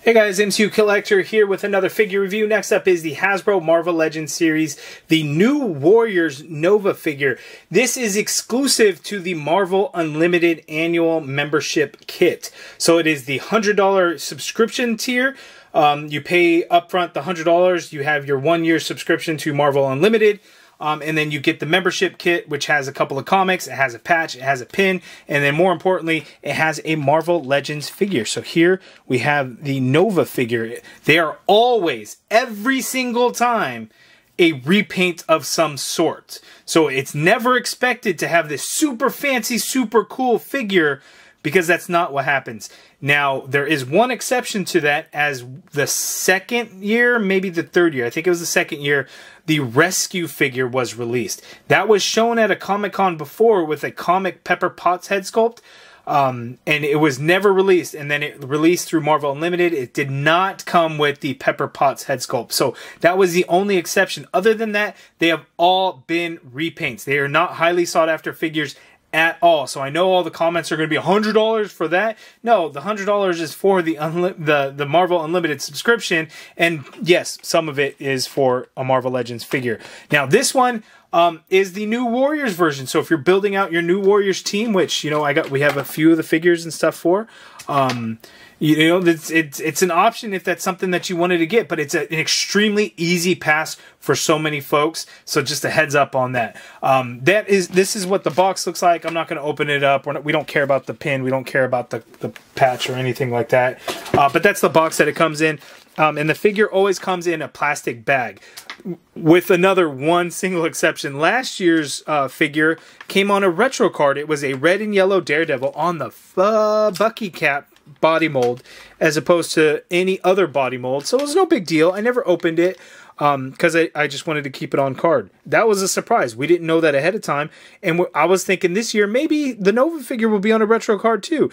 Hey guys, MCU Collector here with another figure review. Next up is the Hasbro Marvel Legends series, the new Warriors Nova figure. This is exclusive to the Marvel Unlimited annual membership kit. So it is the $100 subscription tier. You pay upfront the $100. You have your 1-year subscription to Marvel Unlimited. And then you get the membership kit, which has a couple of comics, it has a patch, it has a pin, and then more importantly, it has a Marvel Legends figure. So here we have the Nova figure. They are always, every single time, a repaint of some sort. So it's never expected to have this super fancy, super cool figure, because that's not what happens. Now, there is one exception to that, as the second year, maybe the third year, I think it was the second year, the Rescue figure was released. That was shown at a Comic-Con before with a comic Pepper Potts head sculpt, and it was never released, and then it released through Marvel Unlimited. It did not come with the Pepper Potts head sculpt, so that was the only exception. Other than that, they have all been repaints. They are not highly sought after figures at all. So I know all the comments are going to be $100 for that. No, the $100 is for the Marvel Unlimited subscription, and yes, some of it is for a Marvel Legends figure. Now this one is the new Warriors version. So if you're building out your new Warriors team, which we have a few of the figures and stuff for. It's an option if that's something that you wanted to get, but it's an extremely easy pass for so many folks. So just a heads up on that. This is what the box looks like. I'm not going to open it up. We don't care about the pin. We don't care about the patch or anything like that. But that's the box that it comes in. And the figure always comes in a plastic bag, with one single exception. Last year's figure came on a retro card. It was a red and yellow Daredevil on the Bucky cap body mold, as opposed to any other body mold. So it was no big deal. I never opened it because I just wanted to keep it on card. That was a surprise. We didn't know that ahead of time. And I was thinking this year, maybe the Nova figure will be on a retro card too.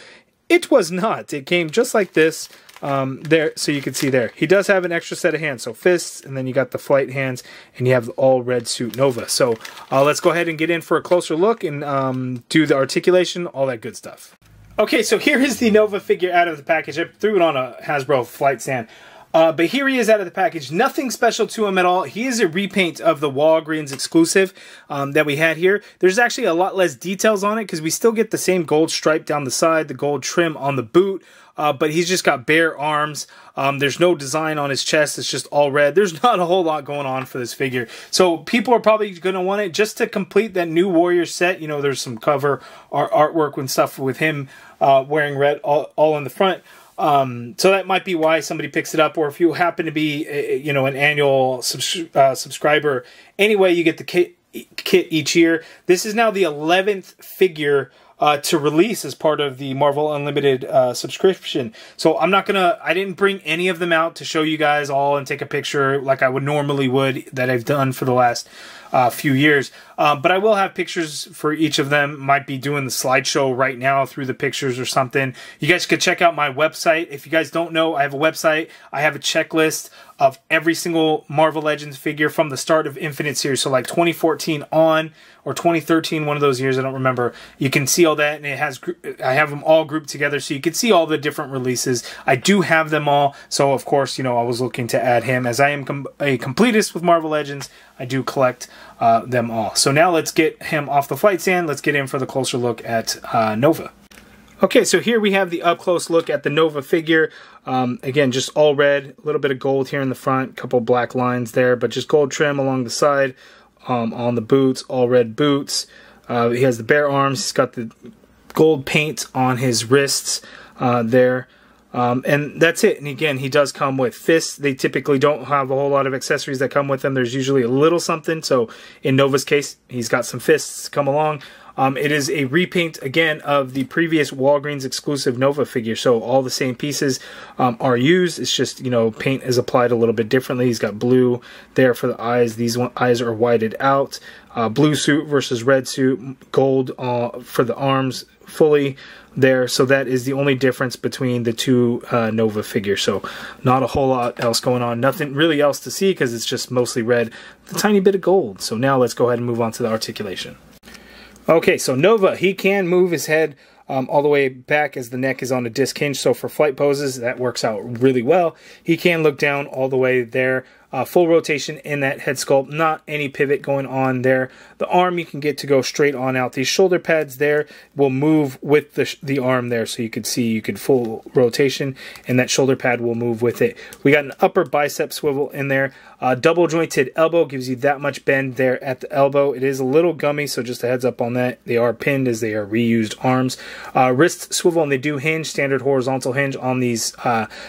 It was not. It came just like this. There, so you can see there. He does have an extra set of hands, so fists, and then you got the flight hands, and you have the all red suit Nova. So let's go ahead and get in for a closer look and do the articulation, all that good stuff. Okay, so here is the Nova figure out of the package. I threw it on a Hasbro flight stand. But here he is out of the package. Nothing special to him at all. He is a repaint of the Walgreens exclusive that we had here. There's actually a lot less details on it because we still get the same gold stripe down the side, the gold trim on the boot. But he's just got bare arms. There's no design on his chest. It's just all red. There's not a whole lot going on for this figure. So people are probably going to want it just to complete that new Warrior set. You know, there's some cover artwork and stuff with him wearing red all in the front. So that might be why somebody picks it up, or if you happen to be, an annual subscriber. Anyway, you get the kit each year. This is now the 11th figure to release as part of the Marvel Unlimited subscription. So I didn't bring any of them out to show you guys all and take a picture like I would that I've done for the last few years. But I will have pictures for each of them. Might be doing the slideshow right now through the pictures or something. You guys could check out my website. If you guys don't know, I have a website. I have a checklist of every single Marvel Legends figure from the start of Infinite Series. So like 2014 on, or 2013, one of those years, I don't remember. You can see all that, and I have them all grouped together so you can see all the different releases. I do have them all, so of course, I was looking to add him. As I am a completist with Marvel Legends, I do collect them all. So now let's get him off the flight stand. Let's get in for the closer look at Nova. Okay, so here we have the up-close look at the Nova figure. Again, just all red, a little bit of gold here in the front, a couple black lines there, but just gold trim along the side, on the boots, all red boots. He has the bare arms, he's got the gold paint on his wrists there. And that's it. And again, he does come with fists. They typically don't have a whole lot of accessories that come with them. There's usually a little something. So in Nova's case, he's got some fists come along. It is a repaint, again, of the previous Walgreens exclusive Nova figure. So all the same pieces are used. It's just, paint is applied a little bit differently. He's got blue there for the eyes. These eyes are whited out. Blue suit versus red suit. Gold for the arms fully there. So that is the only difference between the two Nova figures. So not a whole lot else going on. Nothing really else to see because it's just mostly red with a tiny bit of gold. So now let's go ahead and move on to the articulation. Okay, so Nova, he can move his head all the way back as the neck is on a disc hinge. So for flight poses, that works out really well. He can look down all the way there. Full rotation in that head sculpt, not any pivot going on there. The arm you can get to go straight on out. These shoulder pads there will move with the arm there, so you could see you could full rotation, and that shoulder pad will move with it. We got an upper bicep swivel in there. Double jointed elbow gives you that much bend there at the elbow. It is a little gummy, so just a heads up on that. They are pinned as they are reused arms. Wrist swivel, and they do hinge, standard horizontal hinge on these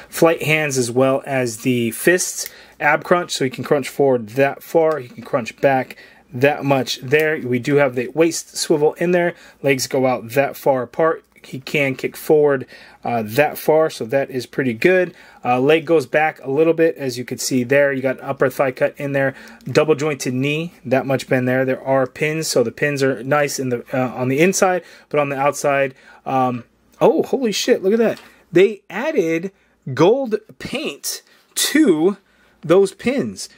flight hands as well as the fists. Ab crunch, so he can crunch forward that far, he can crunch back that much there. We do have the waist swivel in there, legs go out that far apart, he can kick forward that far, so that is pretty good. Leg goes back a little bit, as you can see there. You got an upper thigh cut in there, double jointed knee, that much bend there. There are pins, so the pins are nice in the on the inside, but on the outside, oh, holy shit, look at that. They added gold paint to those pins.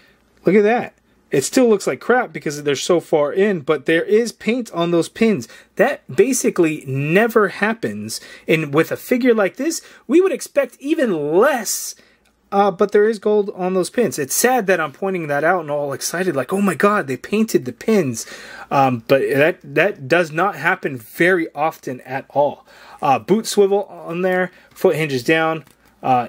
Look at that. It still looks like crap because they're so far in, but there is paint on those pins. That basically never happens. And with a figure like this, we would expect even less, but there is gold on those pins. It's sad that I'm pointing that out and all excited, like, oh my god, they painted the pins. But that does not happen very often at all. Boot swivel on there, foot hinges down,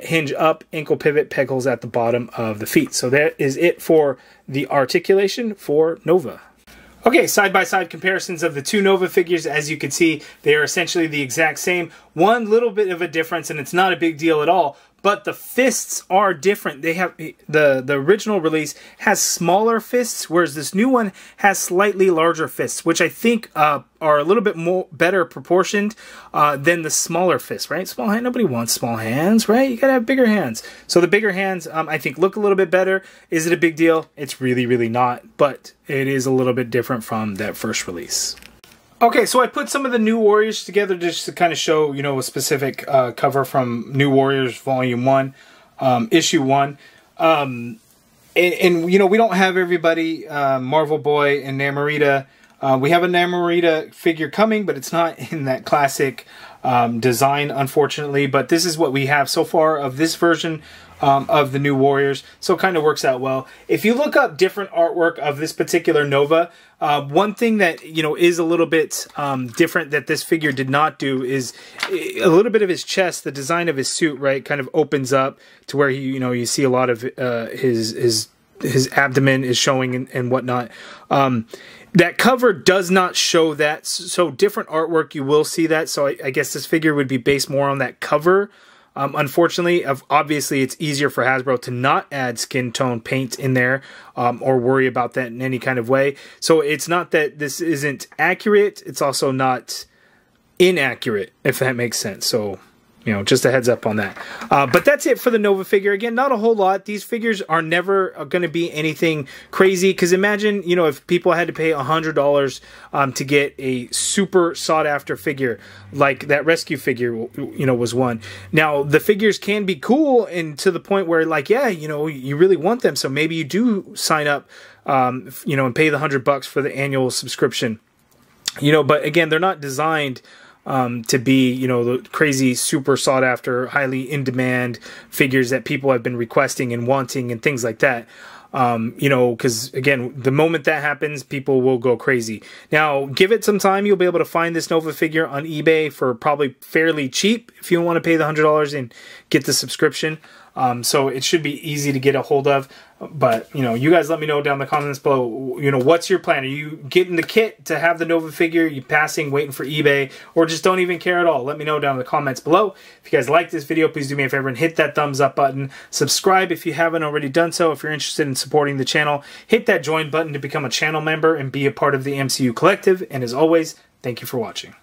hinge up, ankle pivot, peg holes at the bottom of the feet. So that is it for the articulation for Nova. Okay, side-by-side comparisons of the two Nova figures. As you can see, they are essentially the exact same. One little bit of a difference, and it's not a big deal at all, but the fists are different. They have the original release has smaller fists, whereas this new one has slightly larger fists, which I think are a little bit more better proportioned than the smaller fists, right? Small hand, nobody wants small hands, right? You gotta have bigger hands. So the bigger hands, I think, look a little bit better. Is it a big deal? It's really, really not, but it is a little bit different from that first release. Okay, so I put some of the New Warriors together just to kind of show, you know, a specific cover from New Warriors Volume 1, Issue 1. And, you know, we don't have everybody, Marvel Boy and Namorita. We have a Namorita figure coming, but it's not in that classic design, unfortunately. But this is what we have so far of this version of the New Warriors, so it kind of works out well. If you look up different artwork of this particular Nova, one thing that, you know, is a little bit different that this figure did not do is a little bit of his chest. The design of his suit, right, kind of opens up to where you know, you see a lot of his abdomen is showing and whatnot. That cover does not show that, so different artwork you will see that. So I guess this figure would be based more on that cover. Unfortunately, obviously, it's easier for Hasbro to not add skin tone paint in there or worry about that in any kind of way. So it's not that this isn't accurate. It's also not inaccurate, if that makes sense. So, you know, just a heads up on that. But that's it for the Nova figure. Again, not a whole lot. These figures are never going to be anything crazy. Because imagine, you know, if people had to pay $100 to get a super sought-after figure, like that rescue figure, you know, was one. Now, the figures can be cool and to the point where, like, yeah, you know, you really want them. So maybe you do sign up, you know, and pay the $100 for the annual subscription. You know, but again, they're not designed to be, you know, the crazy, super sought after, highly in demand figures that people have been requesting and wanting and things like that. You know, because again, the moment that happens, people will go crazy. Now, give it some time. You'll be able to find this Nova figure on eBay for probably fairly cheap if you don't want to pay the $100 and get the subscription. So it should be easy to get a hold of. But, you know, you guys let me know down in the comments below, you know, what's your plan? Are you getting the kit to have the Nova figure? Are you passing, waiting for eBay, or just don't even care at all? Let me know down in the comments below. If you guys like this video, please do me a favor and hit that thumbs up button. Subscribe if you haven't already done so. If you're interested in supporting the channel, hit that join button to become a channel member and be a part of the MCU collective. And as always, thank you for watching.